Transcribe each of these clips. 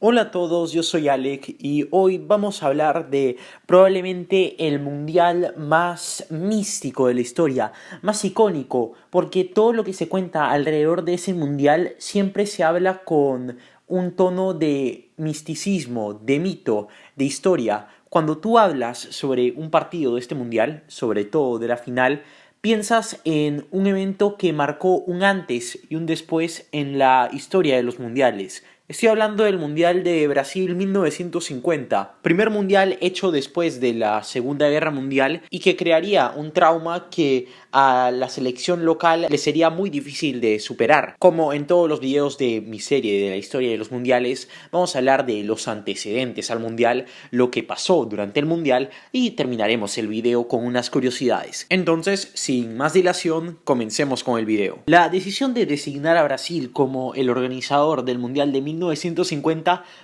Hola a todos, yo soy Alec y hoy vamos a hablar de probablemente el mundial más místico de la historia, más icónico, porque todo lo que se cuenta alrededor de ese mundial siempre se habla con un tono de misticismo, de mito, de historia. Cuando tú hablas sobre un partido de este mundial, sobre todo de la final, piensas en un evento que marcó un antes y un después en la historia de los mundiales. Estoy hablando del Mundial de Brasil 1950, primer mundial hecho después de la Segunda Guerra Mundial y que crearía un trauma que a la selección local le sería muy difícil de superar. Como en todos los videos de mi serie de la historia de los mundiales, vamos a hablar de los antecedentes al mundial, lo que pasó durante el mundial y terminaremos el video con unas curiosidades. Entonces, sin más dilación, comencemos con el video. La decisión de designar a Brasil como el organizador del mundial de 1950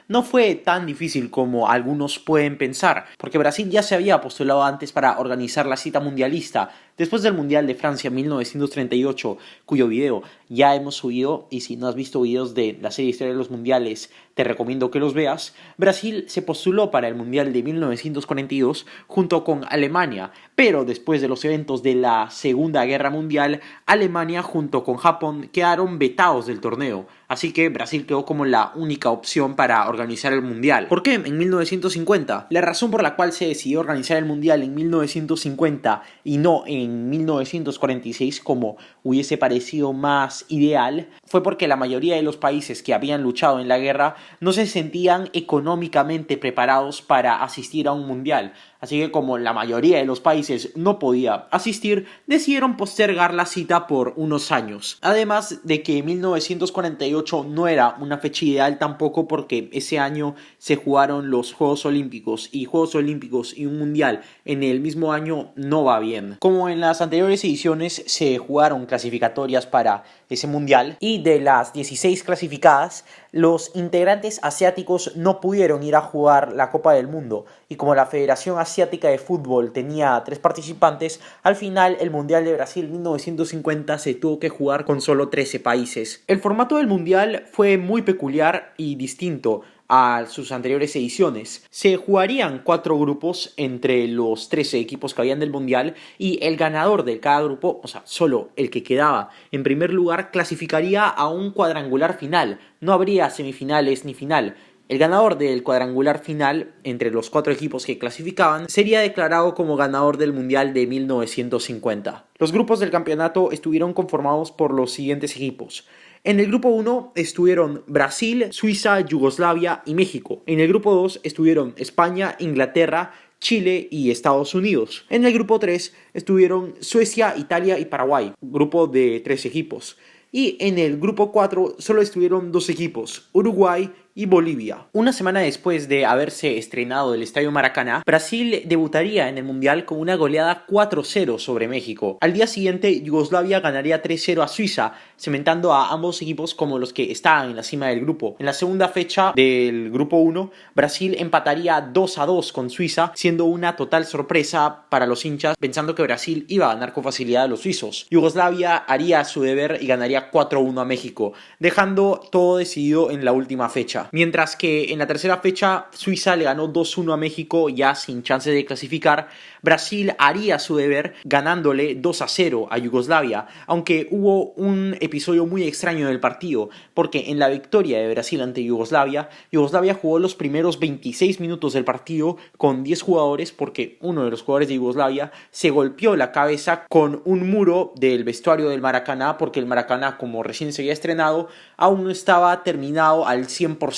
no fue tan difícil como algunos pueden pensar, porque Brasil ya se había postulado antes para organizar la cita mundialista después del Mundial de Francia 1938, cuyo video ya hemos subido, y si no has visto videos de la serie Historia de los Mundiales, te recomiendo que los veas. Brasil se postuló para el Mundial de 1942 junto con Alemania, pero después de los eventos de la Segunda Guerra Mundial, Alemania junto con Japón quedaron vetados del torneo, así que Brasil quedó como la única opción para organizar el Mundial. ¿Por qué en 1950? La razón por la cual se decidió organizar el Mundial en 1950 y no en 1946 como hubiese parecido más ideal fue porque la mayoría de los países que habían luchado en la guerra no se sentían económicamente preparados para asistir a un mundial. Así que como la mayoría de los países no podía asistir, decidieron postergar la cita por unos años. Además de que 1948 no era una fecha ideal tampoco porque ese año se jugaron los Juegos Olímpicos y Juegos Olímpicos y un mundial en el mismo año no va bien. Como en las anteriores ediciones se jugaron clasificatorias para ese mundial y de las 16 clasificadas, los integrantes asiáticos no pudieron ir a jugar la Copa del Mundo y como la Federación Asiática de Fútbol tenía 3 participantes, al final el Mundial de Brasil 1950 se tuvo que jugar con solo 13 países. El formato del Mundial fue muy peculiar y distinto a sus anteriores ediciones. Se jugarían 4 grupos entre los 13 equipos que habían del mundial y el ganador de cada grupo, o sea, solo el que quedaba en primer lugar, clasificaría a un cuadrangular final. No habría semifinales ni final. El ganador del cuadrangular final, entre los 4 equipos que clasificaban, sería declarado como ganador del Mundial de 1950. Los grupos del campeonato estuvieron conformados por los siguientes equipos. En el grupo 1 estuvieron Brasil, Suiza, Yugoslavia y México. En el grupo 2 estuvieron España, Inglaterra, Chile y Estados Unidos. En el grupo 3 estuvieron Suecia, Italia y Paraguay, grupo de 3 equipos. Y en el grupo 4 solo estuvieron 2 equipos, Uruguay y Bolivia. Una semana después de haberse estrenado el Estadio Maracaná, Brasil debutaría en el Mundial con una goleada 4-0 sobre México. Al día siguiente, Yugoslavia ganaría 3-0 a Suiza, cementando a ambos equipos como los que estaban en la cima del grupo. En la segunda fecha del grupo 1, Brasil empataría 2-2 con Suiza, siendo una total sorpresa para los hinchas, pensando que Brasil iba a ganar con facilidad a los suizos. Yugoslavia haría su deber y ganaría 4-1 a México, dejando todo decidido en la última fecha. Mientras que en la tercera fecha Suiza le ganó 2-1 a México ya sin chance de clasificar, Brasil haría su deber ganándole 2-0 a Yugoslavia, aunque hubo un episodio muy extraño del partido, porque en la victoria de Brasil ante Yugoslavia, Yugoslavia jugó los primeros 26 minutos del partido con 10 jugadores porque uno de los jugadores de Yugoslavia se golpeó la cabeza con un muro del vestuario del Maracaná porque el Maracaná, como recién se había estrenado, aún no estaba terminado al 100%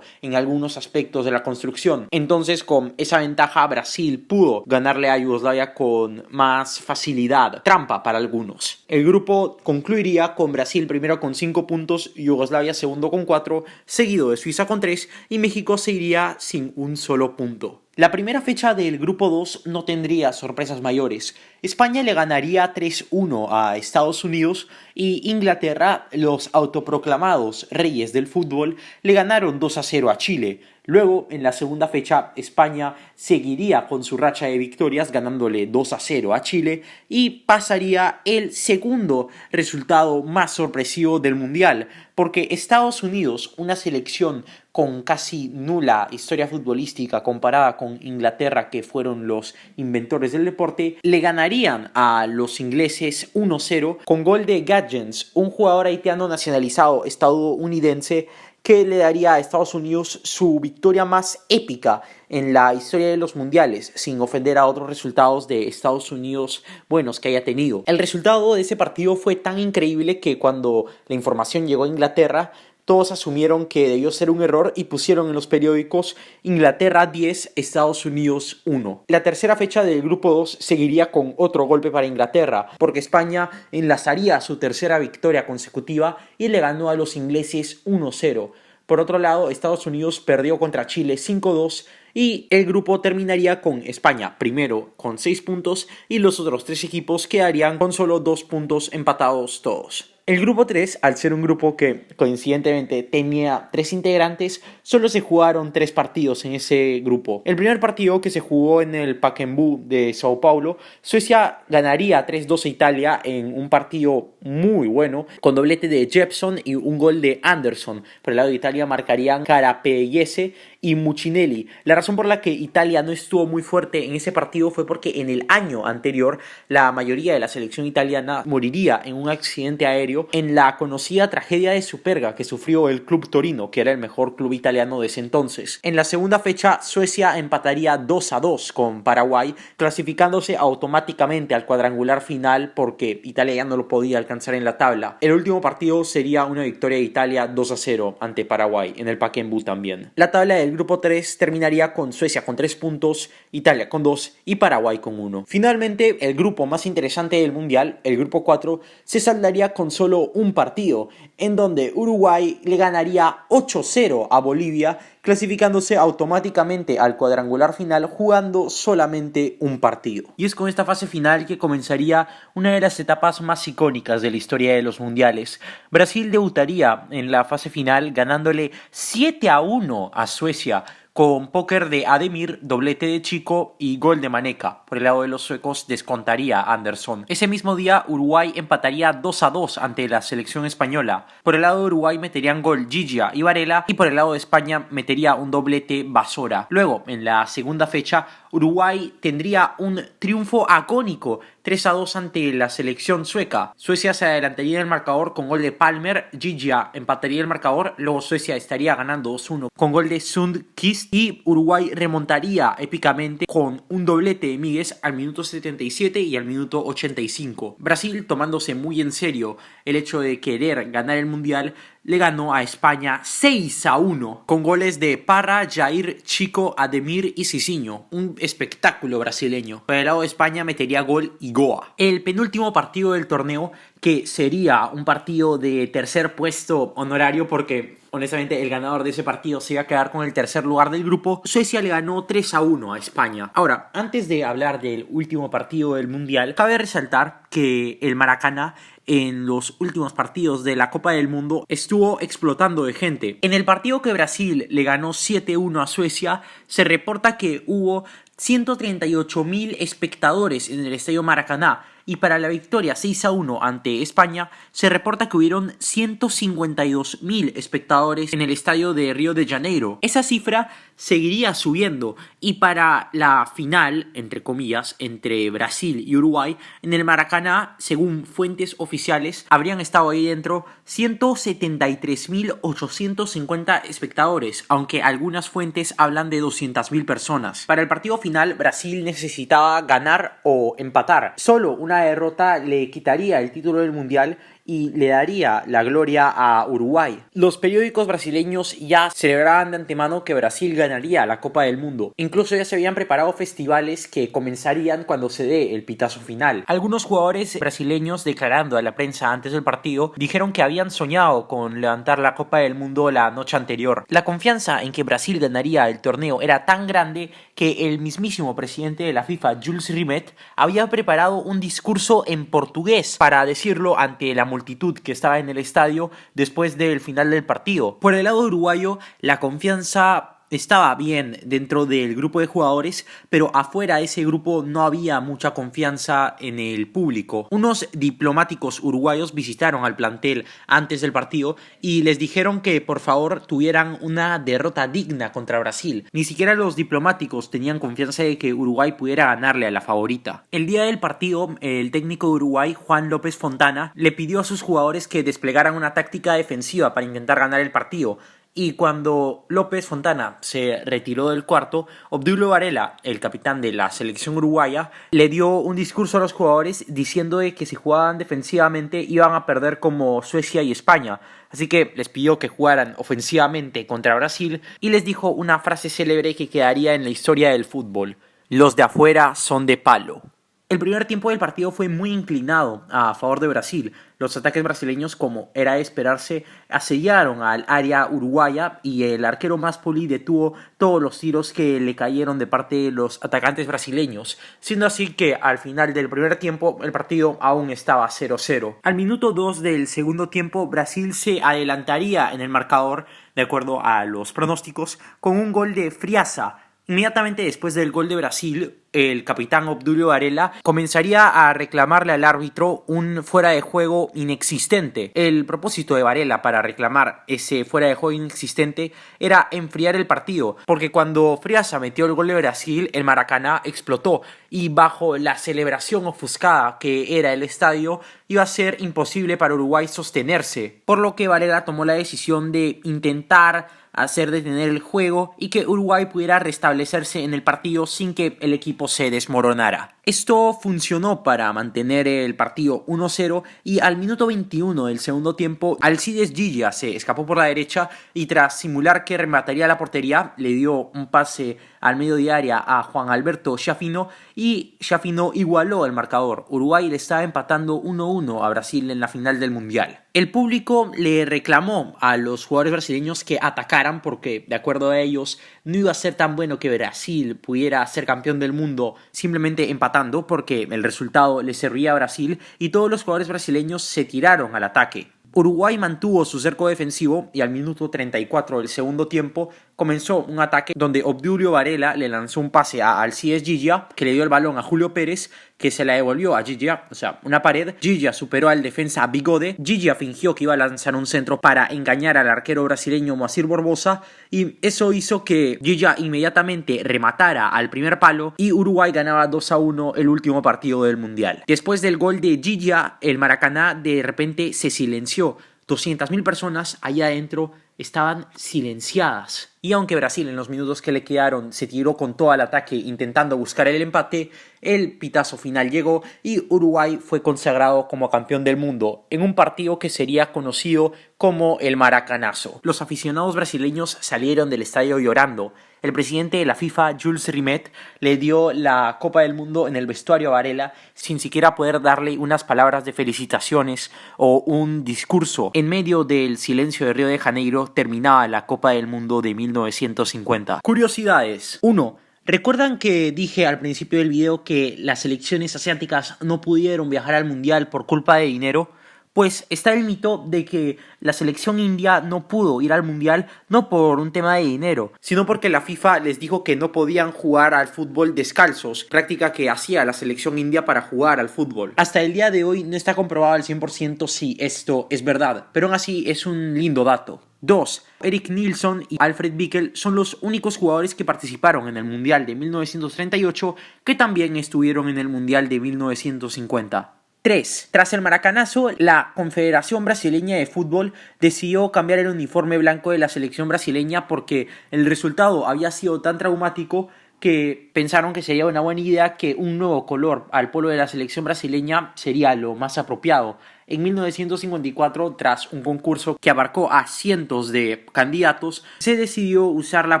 en algunos aspectos de la construcción. Entonces, con esa ventaja, Brasil pudo ganarle a Yugoslavia con más facilidad. Trampa para algunos. El grupo concluiría con Brasil primero con 5 puntos, Yugoslavia segundo con 4, seguido de Suiza con 3 y México se iría sin un solo punto. La primera fecha del grupo 2 no tendría sorpresas mayores. España le ganaría 3-1 a Estados Unidos y Inglaterra, los autoproclamados reyes del fútbol, le ganaron 2-0 a Chile. Luego, en la segunda fecha, España seguiría con su racha de victorias, ganándole 2-0 a Chile, y pasaría el segundo resultado más sorpresivo del Mundial, porque Estados Unidos, una selección con casi nula historia futbolística comparada con Inglaterra, que fueron los inventores del deporte, le ganarían a los ingleses 1-0 con gol de Gadgens, un jugador haitiano nacionalizado estadounidense, que le daría a Estados Unidos su victoria más épica en la historia de los mundiales, sin ofender a otros resultados de Estados Unidos buenos que haya tenido. El resultado de ese partido fue tan increíble que cuando la información llegó a Inglaterra, todos asumieron que debió ser un error y pusieron en los periódicos Inglaterra 10, Estados Unidos 1. La tercera fecha del grupo 2 seguiría con otro golpe para Inglaterra, porque España enlazaría su tercera victoria consecutiva y le ganó a los ingleses 1-0. Por otro lado, Estados Unidos perdió contra Chile 5-2 y el grupo terminaría con España primero con 6 puntos y los otros 3 equipos quedarían con solo 2 puntos empatados todos. El grupo 3, al ser un grupo que coincidentemente tenía 3 integrantes, solo se jugaron 3 partidos en ese grupo. El primer partido, que se jugó en el Pacaembu de Sao Paulo, Suecia ganaría 3-2 a Italia en un partido muy bueno, con doblete de Jepson y un gol de Anderson. Por el lado de Italia marcarían Carapellese y Muccinelli. La razón por la que Italia no estuvo muy fuerte en ese partido fue porque en el año anterior la mayoría de la selección italiana moriría en un accidente aéreo en la conocida tragedia de Superga que sufrió el Club Torino, que era el mejor club italiano de ese entonces. En la segunda fecha, Suecia empataría 2-2 con Paraguay, clasificándose automáticamente al cuadrangular final porque Italia ya no lo podía alcanzar en la tabla. El último partido sería una victoria de Italia 2-0 ante Paraguay, en el Pacaembu también. La tabla del grupo 3 terminaría con Suecia con 3 puntos, Italia con 2 y Paraguay con 1. Finalmente, el grupo más interesante del Mundial, el grupo 4, se saldaría con solo un partido, en donde Uruguay le ganaría 8-0 a Bolivia, clasificándose automáticamente al cuadrangular final jugando solamente un partido. Y es con esta fase final que comenzaría una de las etapas más icónicas de la historia de los mundiales. Brasil debutaría en la fase final ganándole 7-1 a Suecia, con póker de Ademir, doblete de Chico y gol de Maneca. Por el lado de los suecos descontaría Anderson. Ese mismo día Uruguay empataría 2-2 ante la selección española. Por el lado de Uruguay meterían gol Gigia y Varela, y por el lado de España metería un doblete Basora. Luego, en la segunda fecha, Uruguay tendría un triunfo agónico 3-2 ante la selección sueca. Suecia se adelantaría en el marcador con gol de Palmer, Gigia empataría el marcador, luego Suecia estaría ganando 2-1 con gol de Sundqvist y Uruguay remontaría épicamente con un doblete de Míguez al minuto 77 y al minuto 85. Brasil, tomándose muy en serio el hecho de querer ganar el mundial, le ganó a España 6-1 con goles de Parra, Jair, Chico, Ademir y Cicinho. Un espectáculo brasileño. Por el lado de España metería gol Igoa. El penúltimo partido del torneo, que sería un partido de tercer puesto honorario porque honestamente el ganador de ese partido se iba a quedar con el tercer lugar del grupo, Suecia le ganó 3-1 a España. Ahora, antes de hablar del último partido del Mundial, cabe resaltar que el Maracaná en los últimos partidos de la Copa del Mundo estuvo explotando de gente. En el partido que Brasil le ganó 7-1 a Suecia, se reporta que hubo 138.000 espectadores en el Estadio Maracaná, y para la victoria 6-1 ante España se reporta que hubieron 152.000 espectadores en el estadio de Río de Janeiro. Esa cifra seguiría subiendo, y para la final, entre comillas, entre Brasil y Uruguay, en el Maracaná, según fuentes oficiales, habrían estado ahí dentro 173.850 espectadores, aunque algunas fuentes hablan de 200.000 personas. Para el partido final, Brasil necesitaba ganar o empatar. Solo una derrota le quitaría el título del mundial y le daría la gloria a Uruguay. Los periódicos brasileños ya celebraban de antemano que Brasil ganaría la Copa del Mundo. Incluso ya se habían preparado festivales que comenzarían cuando se dé el pitazo final. Algunos jugadores brasileños, declarando a la prensa antes del partido, dijeron que habían soñado con levantar la Copa del Mundo la noche anterior. La confianza en que Brasil ganaría el torneo era tan grande que el mismísimo presidente de la FIFA, Jules Rimet, había preparado un discurso en portugués para decirlo ante la multitud que estaba en el estadio después del final del partido. Por el lado uruguayo, la confianza estaba bien dentro del grupo de jugadores, pero afuera de ese grupo no había mucha confianza en el público. Unos diplomáticos uruguayos visitaron al plantel antes del partido y les dijeron que por favor tuvieran una derrota digna contra Brasil. Ni siquiera los diplomáticos tenían confianza de que Uruguay pudiera ganarle a la favorita. El día del partido, el técnico de Uruguay, Juan López Fontana, le pidió a sus jugadores que desplegaran una táctica defensiva para intentar ganar el partido. Y cuando López Fontana se retiró del cuarto, Obdulio Varela, el capitán de la selección uruguaya, le dio un discurso a los jugadores diciendo de que si jugaban defensivamente iban a perder como Suecia y España. Así que les pidió que jugaran ofensivamente contra Brasil y les dijo una frase célebre que quedaría en la historia del fútbol: los de afuera son de palo. El primer tiempo del partido fue muy inclinado a favor de Brasil. Los ataques brasileños, como era de esperarse, asediaron al área uruguaya y el arquero Maspoli detuvo todos los tiros que le cayeron de parte de los atacantes brasileños, siendo así que al final del primer tiempo el partido aún estaba 0-0. Al minuto 2 del segundo tiempo, Brasil se adelantaría en el marcador, de acuerdo a los pronósticos, con un gol de Friaza. Inmediatamente después del gol de Brasil, el capitán Obdulio Varela comenzaría a reclamarle al árbitro un fuera de juego inexistente. El propósito de Varela para reclamar ese fuera de juego inexistente era enfriar el partido, porque cuando Friaza metió el gol de Brasil, el Maracaná explotó y bajo la celebración ofuscada que era el estadio, iba a ser imposible para Uruguay sostenerse, por lo que Varela tomó la decisión de intentar hacer detener el juego y que Uruguay pudiera restablecerse en el partido sin que el equipo se desmoronara. Esto funcionó para mantener el partido 1-0 y al minuto 21 del segundo tiempo, Alcides Gilla se escapó por la derecha y tras simular que remataría la portería, le dio un pase al medio de área a Juan Alberto Schiaffino y Schiaffino igualó el marcador. Uruguay le estaba empatando 1-1 a Brasil en la final del Mundial. El público le reclamó a los jugadores brasileños que atacaran porque, de acuerdo a ellos, no iba a ser tan bueno que Brasil pudiera ser campeón del mundo simplemente empatando, porque el resultado le servía a Brasil y todos los jugadores brasileños se tiraron al ataque. Uruguay mantuvo su cerco defensivo y al minuto 34 del segundo tiempo comenzó un ataque donde Obdulio Varela le lanzó un pase a Alcides Gilla, que le dio el balón a Julio Pérez, que se la devolvió a Gilla, o sea, una pared. Gilla superó al defensa Bigode. Gilla fingió que iba a lanzar un centro para engañar al arquero brasileño Moacir Borbosa y eso hizo que Gilla inmediatamente rematara al primer palo y Uruguay ganaba 2-1 el último partido del Mundial. Después del gol de Gilla, el Maracaná de repente se silenció. 200.000 personas allá adentro estaban silenciadas. Y aunque Brasil en los minutos que le quedaron se tiró con todo el ataque intentando buscar el empate, el pitazo final llegó y Uruguay fue consagrado como campeón del mundo en un partido que sería conocido como el Maracanazo. Los aficionados brasileños salieron del estadio llorando. El presidente de la FIFA, Jules Rimet, le dio la Copa del Mundo en el vestuario a Varela sin siquiera poder darle unas palabras de felicitaciones o un discurso. En medio del silencio de Río de Janeiro terminaba la Copa del Mundo de 1950. Curiosidades. 1. ¿Recuerdan que dije al principio del video que las selecciones asiáticas no pudieron viajar al mundial por culpa de dinero? Pues está el mito de que la selección india no pudo ir al mundial no por un tema de dinero, sino porque la FIFA les dijo que no podían jugar al fútbol descalzos, práctica que hacía la selección india para jugar al fútbol. Hasta el día de hoy no está comprobado al 100% si esto es verdad, pero aún así es un lindo dato. 2. Erik Nilsson y Alfred Bickel son los únicos jugadores que participaron en el Mundial de 1938 que también estuvieron en el Mundial de 1950. 3. Tras el maracanazo, la Confederación Brasileña de Fútbol decidió cambiar el uniforme blanco de la selección brasileña porque el resultado había sido tan traumático que pensaron que sería una buena idea que un nuevo color al polo de la selección brasileña sería lo más apropiado. En 1954, tras un concurso que abarcó a cientos de candidatos, se decidió usar la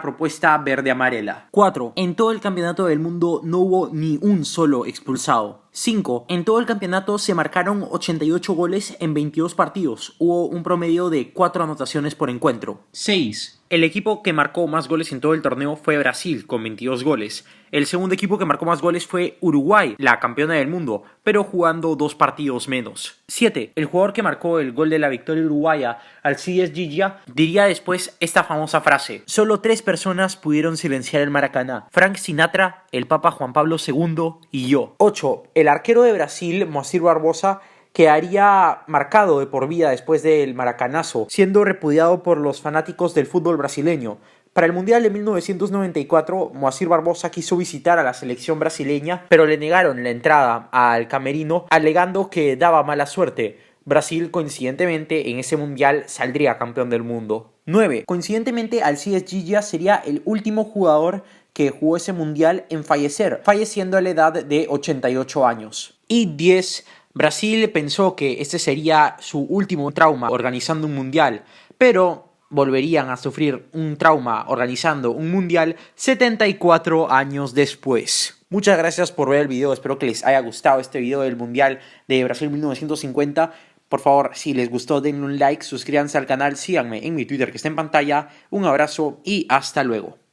propuesta verde-amarela. 4. En todo el campeonato del mundo no hubo ni un solo expulsado. 5. En todo el campeonato se marcaron 88 goles en 22 partidos. Hubo un promedio de 4 anotaciones por encuentro. 6. El equipo que marcó más goles en todo el torneo fue Brasil, con 22 goles. El segundo equipo que marcó más goles fue Uruguay, la campeona del mundo, pero jugando 2 partidos menos. 7. El jugador que marcó el gol de la victoria uruguaya, Alcides Giglia, diría después esta famosa frase: solo 3 personas pudieron silenciar el Maracaná: Frank Sinatra, el Papa Juan Pablo II y yo. 8. El arquero de Brasil, Moacir Barbosa, quedaría marcado de por vida después del maracanazo, siendo repudiado por los fanáticos del fútbol brasileño. Para el Mundial de 1994, Moacir Barbosa quiso visitar a la selección brasileña, pero le negaron la entrada al camerino, alegando que daba mala suerte. Brasil, coincidentemente, en ese Mundial saldría campeón del mundo. 9. Coincidentemente, Alcides Giglia sería el último jugador que jugó ese Mundial en fallecer, falleciendo a la edad de 88 años. Y 10. Brasil pensó que este sería su último trauma organizando un mundial, pero volverían a sufrir un trauma organizando un mundial 74 años después. Muchas gracias por ver el video, espero que les haya gustado este video del mundial de Brasil 1950. Por favor, si les gustó denle un like, suscríbanse al canal, síganme en mi Twitter que está en pantalla. Un abrazo y hasta luego.